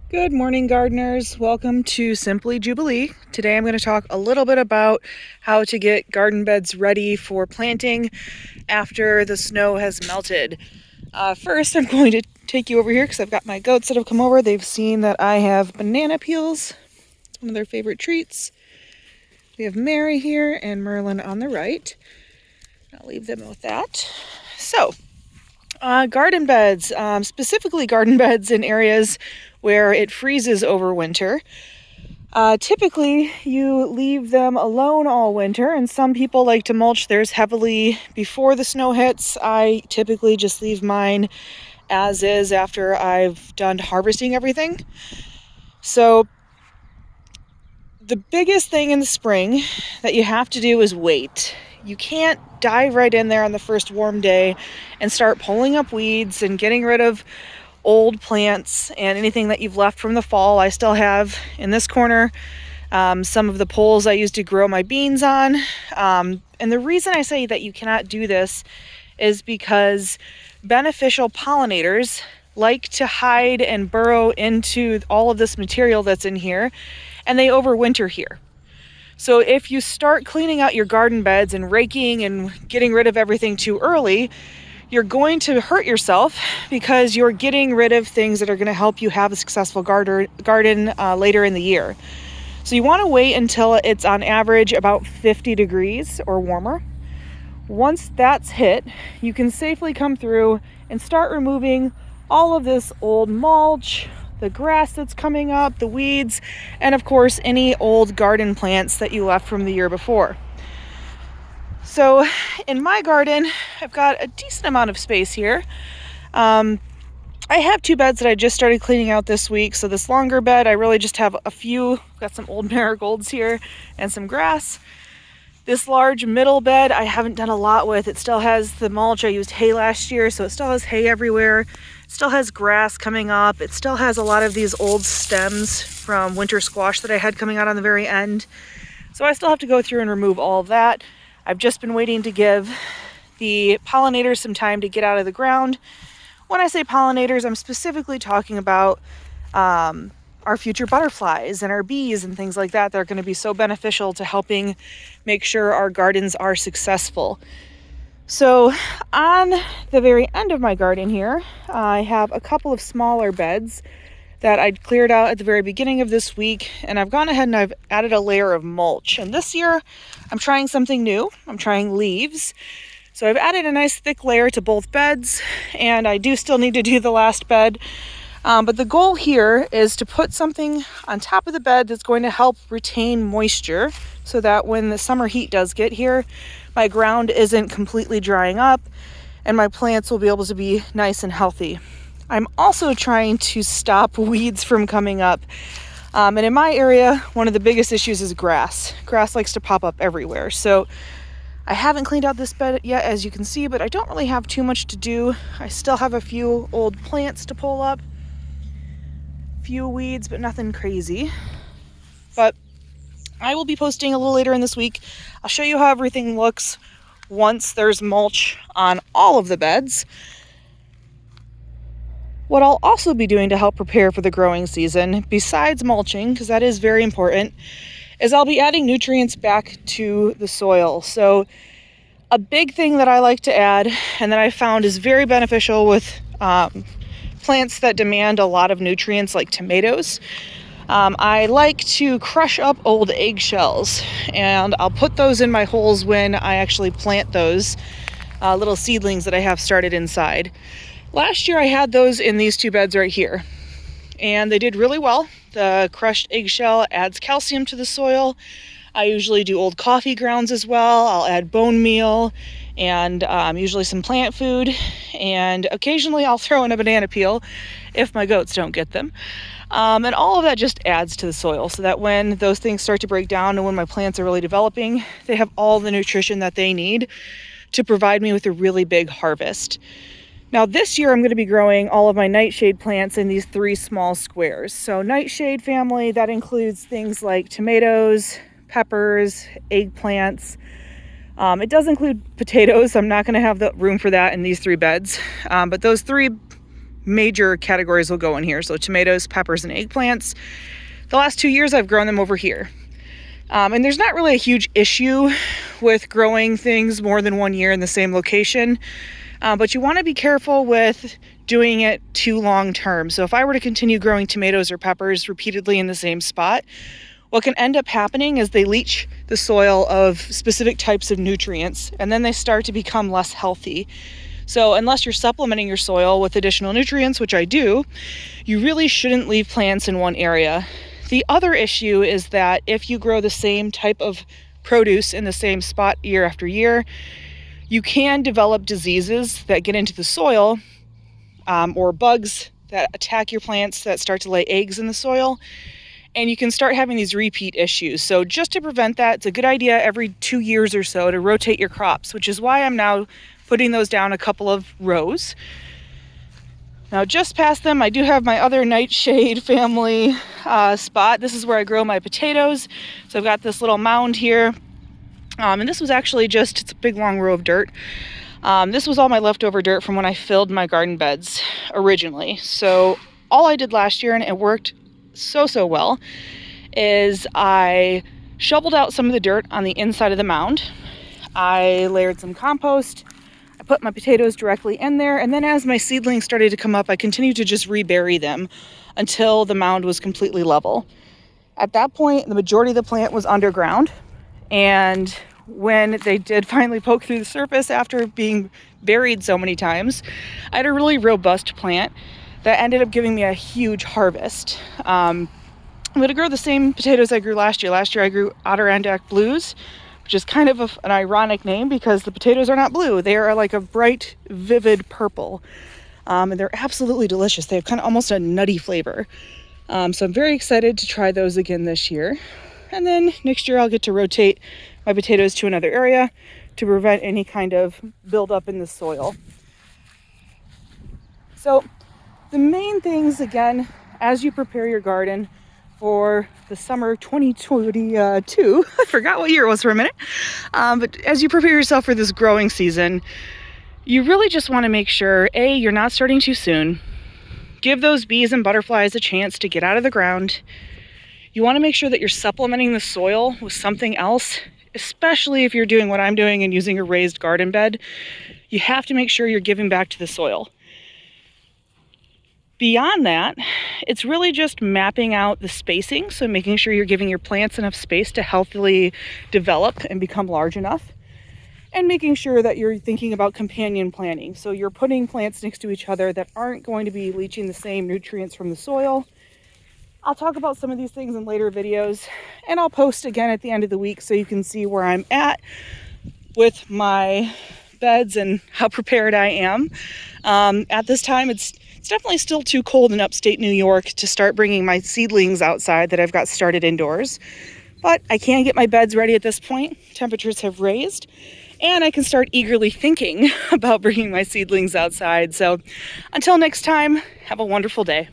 Good morning, gardeners. Welcome to Simply Jubilee. Today I'm going to talk a little bit about how to get garden beds ready for planting after the snow has melted. First, I'm going to take you over here because I've got my goats that have come over. They've seen that I have banana peels. It's one of their favorite treats. We have Mary here and Merlin on the right. I'll leave them with that. So, garden beds, specifically garden beds in areas where it freezes over winter. Typically, you leave them alone all winter, and some people like to mulch theirs heavily before the snow hits. I typically just leave mine as is after I've done harvesting everything. So, the biggest thing in the spring that you have to do is wait. You can't dive right in there on the first warm day and start pulling up weeds and getting rid of old plants and anything that you've left from the fall. I still have in this corner some of the poles I used to grow my beans on. And the reason I say that you cannot do this is because beneficial pollinators like to hide and burrow into all of this material that's in here, and they overwinter here. So if you start cleaning out your garden beds and raking and getting rid of everything too early, you're going to hurt yourself because you're getting rid of things that are going to help you have a successful garden later in the year. So you want to wait until it's on average about 50 degrees or warmer. Once that's hit, you can safely come through and start removing all of this old mulch, the grass that's coming up, the weeds, and of course any old garden plants that you left from the year before. So in my garden, I've got a decent amount of space here. I have two beds that I just started cleaning out this week. So this longer bed, I really just have a few, got some old marigolds here and some grass. This large middle bed, I haven't done a lot with. It still has the mulch. I used hay last year, so it still has hay everywhere. It still has grass coming up. It still has a lot of these old stems from winter squash that I had coming out on the very end. So I still have to go through and remove all of that. I've just been waiting to give the pollinators some time to get out of the ground. When I say pollinators, I'm specifically talking about our future butterflies and our bees and things like that. They're going to be so beneficial to helping make sure our gardens are successful. So on the very end of my garden here, I have a couple of smaller beds that I'd cleared out at the very beginning of this week, and I've gone ahead and I've added a layer of mulch. And this year, I'm trying something new. I'm trying leaves. So I've added a nice thick layer to both beds, and I do still need to do the last bed. But the goal here is to put something on top of the bed that's going to help retain moisture so that when the summer heat does get here, my ground isn't completely drying up and my plants will be able to be nice and healthy. I'm also trying to stop weeds from coming up. And in my area, one of the biggest issues is grass. Grass likes to pop up everywhere. So I haven't cleaned out this bed yet, as you can see, but I don't really have too much to do. I still have a few old plants to pull up, a few weeds, but nothing crazy. But I will be posting a little later in this week. I'll show you how everything looks once there's mulch on all of the beds. What I'll also be doing to help prepare for the growing season, besides mulching, because that is very important, is I'll be adding nutrients back to the soil. So a big thing that I like to add, and that I found is very beneficial with plants that demand a lot of nutrients like tomatoes, I like to crush up old eggshells, and I'll put those in my holes when I actually plant those little seedlings that I have started inside. Last year I had those in these two beds right here, and they did really well. The crushed eggshell adds calcium to the soil. I usually do old coffee grounds as well. I'll add bone meal and usually some plant food, and occasionally I'll throw in a banana peel if my goats don't get them. And all of that just adds to the soil so that when those things start to break down and when my plants are really developing, they have all the nutrition that they need to provide me with a really big harvest. Now this year I'm going to be growing all of my nightshade plants in these 3 small squares. So nightshade family, that includes things like tomatoes, peppers, eggplants. It does include potatoes. I'm not going to have the room for that in these 3 beds. But those 3 major categories will go in here. So tomatoes, peppers, and eggplants. The last 2 years I've grown them over here. And there's not really a huge issue with growing things more than 1 year in the same location, but you want to be careful with doing it too long term. So if I were to continue growing tomatoes or peppers repeatedly in the same spot, what can end up happening is they leach the soil of specific types of nutrients, and then they start to become less healthy. So unless you're supplementing your soil with additional nutrients, which I do, you really shouldn't leave plants in one area. The other issue is that if you grow the same type of produce in the same spot year after year, you can develop diseases that get into the soil, or bugs that attack your plants that start to lay eggs in the soil, and you can start having these repeat issues. So just to prevent that, it's a good idea every 2 years or so to rotate your crops, which is why I'm now putting those down a couple of rows. Now just past them, I do have my other nightshade family spot. This is where I grow my potatoes. So I've got this little mound here. And this was actually it's a big long row of dirt. This was all my leftover dirt from when I filled my garden beds originally. So all I did last year, and it worked so well, is I shoveled out some of the dirt on the inside of the mound. I layered some compost. I put my potatoes directly in there, and then as my seedlings started to come up, I continued to just rebury them until the mound was completely level. At that point, the majority of the plant was underground, and when they did finally poke through the surface after being buried so many times, I had a really robust plant that ended up giving me a huge harvest. I'm going to grow the same potatoes I grew last year. Last year I grew Adirondack Blues, which is kind of an ironic name because the potatoes are not blue. They are like a bright, vivid purple. And they're absolutely delicious. They have kind of almost a nutty flavor. So I'm very excited to try those again this year. And then next year I'll get to rotate my potatoes to another area to prevent any kind of buildup in the soil. So the main things, again, as you prepare your garden for the summer 2022, I forgot what year it was for a minute, but as you prepare yourself for this growing season, you really just want to make sure, A, you're not starting too soon. Give those bees and butterflies a chance to get out of the ground. You want to make sure that you're supplementing the soil with something else, especially if you're doing what I'm doing and using a raised garden bed. You have to make sure you're giving back to the soil. Beyond that, it's really just mapping out the spacing, so making sure you're giving your plants enough space to healthily develop and become large enough, and making sure that you're thinking about companion planting. So you're putting plants next to each other that aren't going to be leaching the same nutrients from the soil. I'll talk about some of these things in later videos, and I'll post again at the end of the week so you can see where I'm at with my beds and how prepared I am. At this time, it's definitely still too cold in upstate New York to start bringing my seedlings outside that I've got started indoors. But I can get my beds ready at this point. Temperatures have raised, and I can start eagerly thinking about bringing my seedlings outside. So until next time, have a wonderful day.